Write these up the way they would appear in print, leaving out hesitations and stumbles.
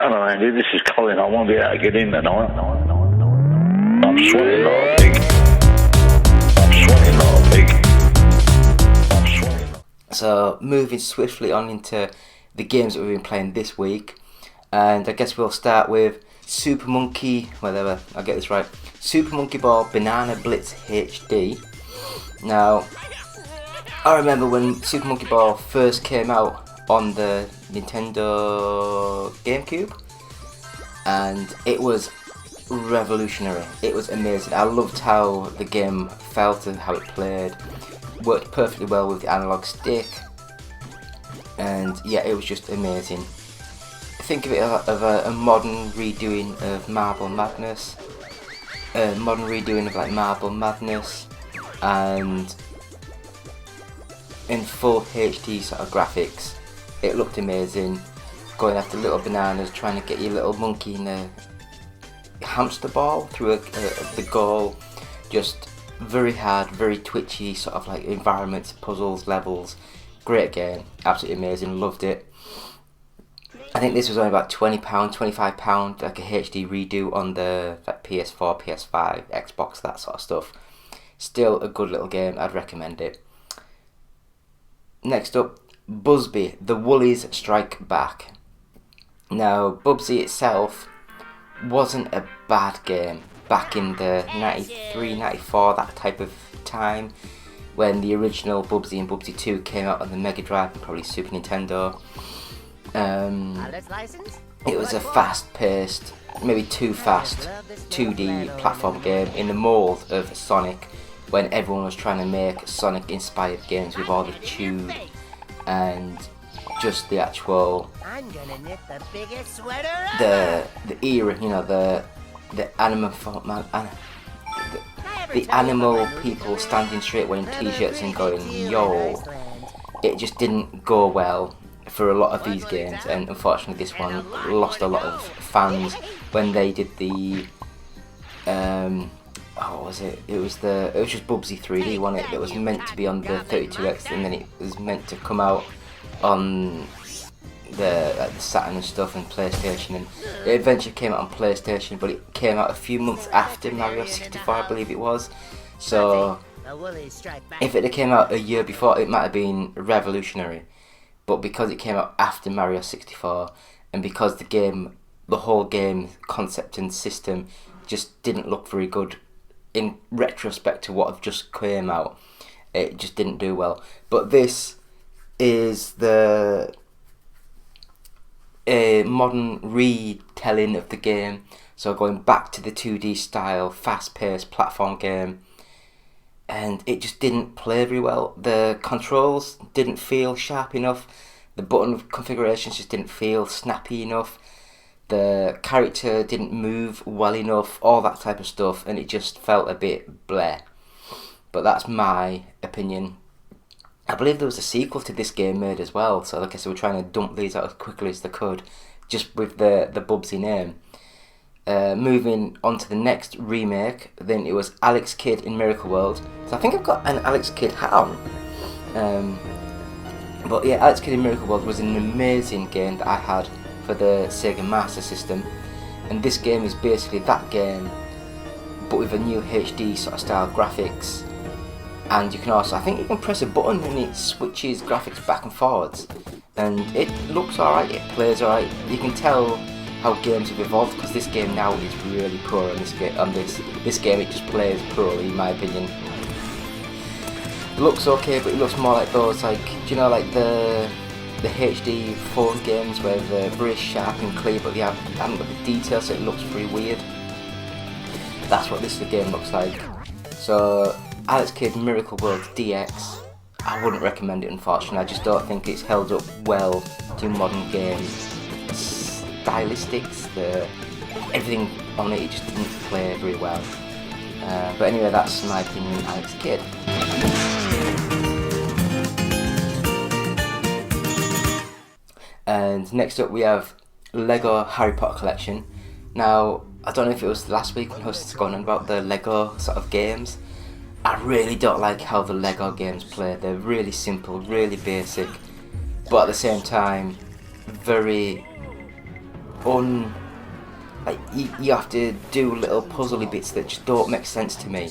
Hello, Andy. This is Colin. I won't be able to get in tonight. I'm sweating like a pig. I'm sweating like a pig. I'm sweating. So, moving swiftly on into the games that we've been playing this week, and I guess we'll start with Super Monkey, whatever, I'll get this right, Super Monkey Ball Banana Blitz HD. Now, I remember when Super Monkey Ball first came out on the Nintendo GameCube, and it was revolutionary. It was amazing. I loved how the game felt and how it played. Worked perfectly well with the analog stick, and yeah, it was just amazing. Think of it of a modern redoing of Marble Madness, and in full HD sort of graphics. It looked amazing. Going after little bananas, trying to get your little monkey in a hamster ball through the goal. Just very hard, very twitchy sort of like environments, puzzles, levels. Great game, absolutely amazing, loved it. I think this was only about £20, £25, like a HD redo on the like PS4, PS5, Xbox, that sort of stuff. Still a good little game, I'd recommend it. Next up, Busby, The Woolies Strike Back. Now, Bubsy itself wasn't a bad game back in the 93, 94, that type of time, when the original Bubsy and Bubsy 2 came out on the Mega Drive and probably Super Nintendo. It was a fast-paced, maybe too fast, 2D platform game in the mould of Sonic, when everyone was trying to make Sonic-inspired games with all the tune and just the actual the era, you know, the animal people standing straight wearing t-shirts and going yo. It just didn't go well for a lot of these games, and unfortunately this one lost a lot of fans when they did the what was it? It was just Bubsy 3D, wasn't it? It was meant to be on the 32X, and then it was meant to come out on the Saturn and stuff and PlayStation, and it eventually came out on PlayStation, but it came out a few months after Mario 64, I believe it was. So if it had came out a year before, it might have been revolutionary. But because it came out after Mario 64, and because the whole game concept and system just didn't look very good in retrospect to what have just came out, it just didn't do well. But this is a modern retelling of the game, so going back to the 2D style, fast-paced platform game, and it just didn't play very well. The controls didn't feel sharp enough, the button configurations just didn't feel snappy enough, the character didn't move well enough, all that type of stuff, and it just felt a bit bleh. But that's my opinion. I believe there was a sequel to this game made as well, so I guess they were trying to dump these out as quickly as they could, just with the Bubsy name. Moving on to the next remake, then it was Alex Kidd in Miracle World. So I think I've got an Alex Kidd hat on. But yeah, Alex Kidd in Miracle World was an amazing game that I had for the Sega Master System. And this game is basically that game, but with a new HD sort of style graphics. And you can also, I think you can press a button and it switches graphics back and forwards. And it looks alright, it plays alright. You can tell how games have evolved, because this game now is really poor on this game. It just plays poorly, in my opinion. It looks okay, but it looks more like those, like, do you know, like the HD phone games where they're very sharp and clear, but they haven't got the detail, so it looks very weird. That's what this game looks like. So Alex Kidd Miracle World DX, I wouldn't recommend it, unfortunately. I just don't think it's held up well to modern games. Stylistics, everything on it just didn't play very well. But anyway, that's my opinion on Alex Kidd. And next up we have Lego Harry Potter Collection. Now, I don't know if it was last week when I was going on about the Lego sort of games. I really don't like how the Lego games play. They're really simple, really basic, but at the same time, very like you have to do little puzzly bits that just don't make sense to me.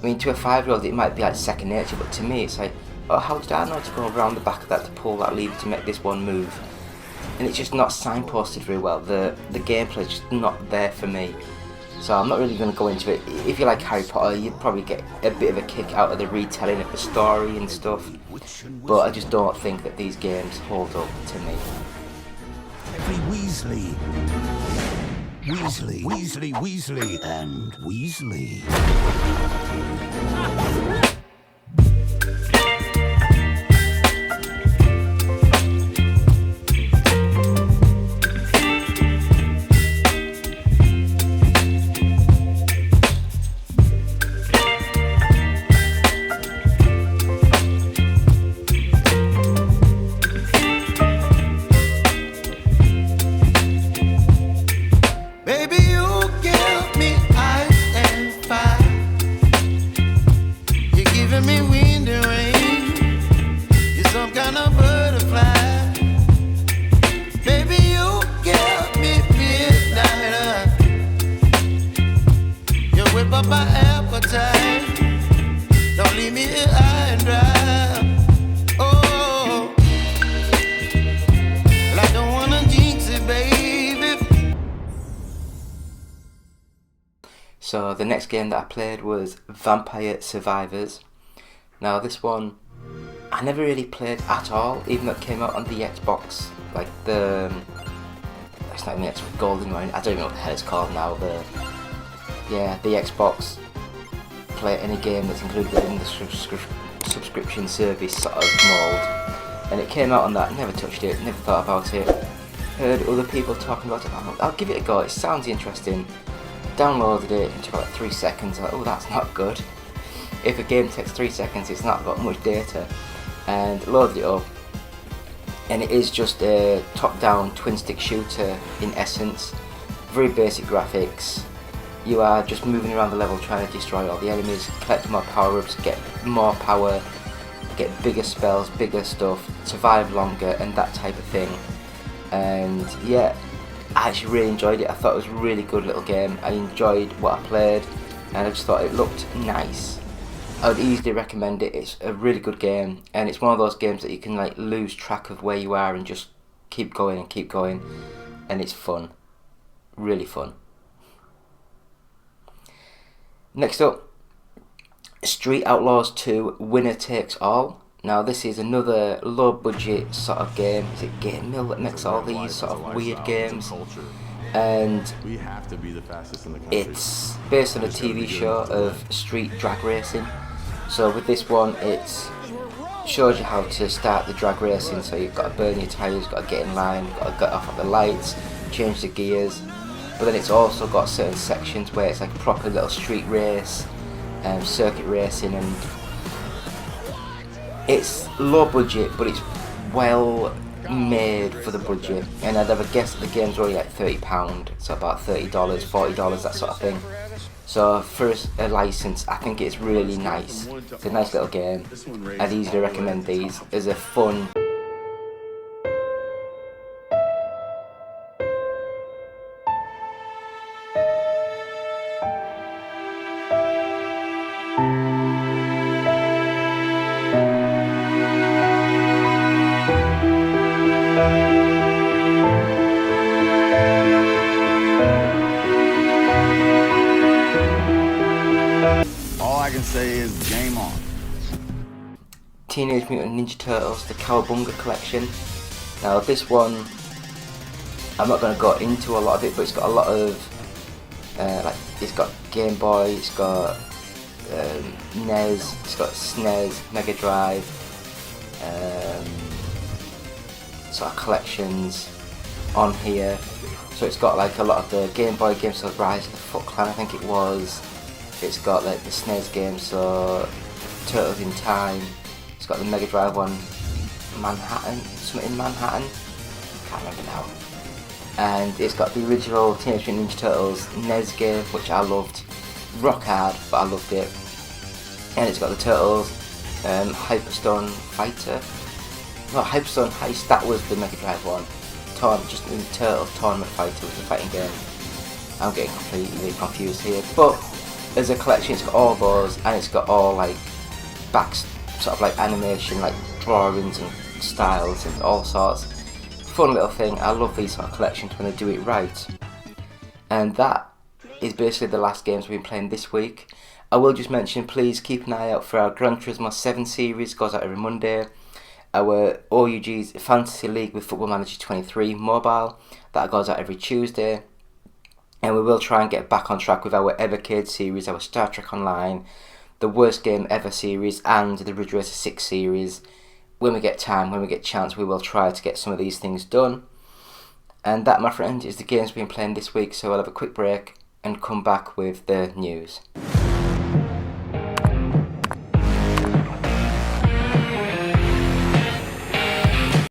I mean, to a 5-year-old it might be like second nature, but to me it's like, oh, how did I know to go around the back of that to pull that lever to make this one move? And it's just not signposted very well. The gameplay is just not there for me. So I'm not really going to go into it. If you like Harry Potter, you'd probably get a bit of a kick out of the retelling of the story and stuff. But I just don't think that these games hold up to me. Every Weasley, and Weasley. So the next game that I played was Vampire Survivors. Now this one I never really played at all, even though it came out on the Xbox, like the, it's not even the Xbox Golden one, I don't even know what the hell it's called now, the Xbox play any game that's included in the subscription service sort of mould. And it came out on that, never touched it, never thought about it, heard other people talking about it, I'll give it a go, it sounds interesting. Downloaded it, it took about 3 seconds, like, oh, that's not good. If a game takes 3 seconds, it's not got much data. And loaded it up, and it is just a top-down twin-stick shooter in essence. Very basic graphics. You are just moving around the level trying to destroy all the enemies, collect more power-ups, get more power, get bigger spells, bigger stuff, survive longer, and that type of thing. And yeah, I actually really enjoyed it. I thought it was a really good little game. I enjoyed what I played, and I just thought it looked nice. I would easily recommend it. It's a really good game, and it's one of those games that you can like lose track of where you are and just keep going, and it's fun, really fun. Next up, Street Outlaws 2 Winner Takes All. Now this is another low budget sort of game. Is it Game Mill that makes all these sort of weird games? And it's based on a TV show of street drag racing. So with this one, it shows you how to start the drag racing. So you've got to burn your tyres, you've got to get in line, you've got to get off at the lights, change the gears. But then it's also got certain sections where it's like a proper little street race, circuit racing, and it's low budget, but it's well made for the budget. And I'd have a guess that the game's only like £30, so about $30, $40, that sort of thing. So for a license, I think it's really nice. It's a nice little game. I'd easily recommend these as a fun. Say is game on. Teenage Mutant Ninja Turtles, the Cowabunga collection. Now this one, I'm not going to go into a lot of it, but it's got a lot of, like, it's got Game Boy, it's got NES, it's got SNES, Mega Drive, sort of collections on here. So it's got like a lot of the Game Boy games, so Rise of the Foot Clan, I think it was. It's got like the SNES game, so Turtles in Time. It's got the Mega Drive one, Manhattan, something in Manhattan, can't remember now. And it's got the original Teenage Mutant Ninja Turtles NES game, which I loved. Rock hard, but I loved it. And it's got the Turtles Hyperstone Fighter. No, Hyperstone Heist, that was the Mega Drive one. just in Turtles Tournament Fighter, was a fighting game. I'm getting completely confused here, but as a collection, it's got all those, and it's got all like sort of like animation, like drawings and styles and all sorts. Fun little thing. I love these sort of collections when they do it right. And that is basically the last games we've been playing this week. I will just mention, please keep an eye out for our Gran Turismo 7 series, goes out every Monday. Our OUG's Fantasy League with Football Manager 23 mobile, that goes out every Tuesday. And we will try and get back on track with our Evercade series, our Star Trek Online, the Worst Game Ever series, and the Ridge Racer 6 series. When we get time, when we get chance, we will try to get some of these things done. And that, my friend, is the games we've been playing this week, so I'll have a quick break and come back with the news.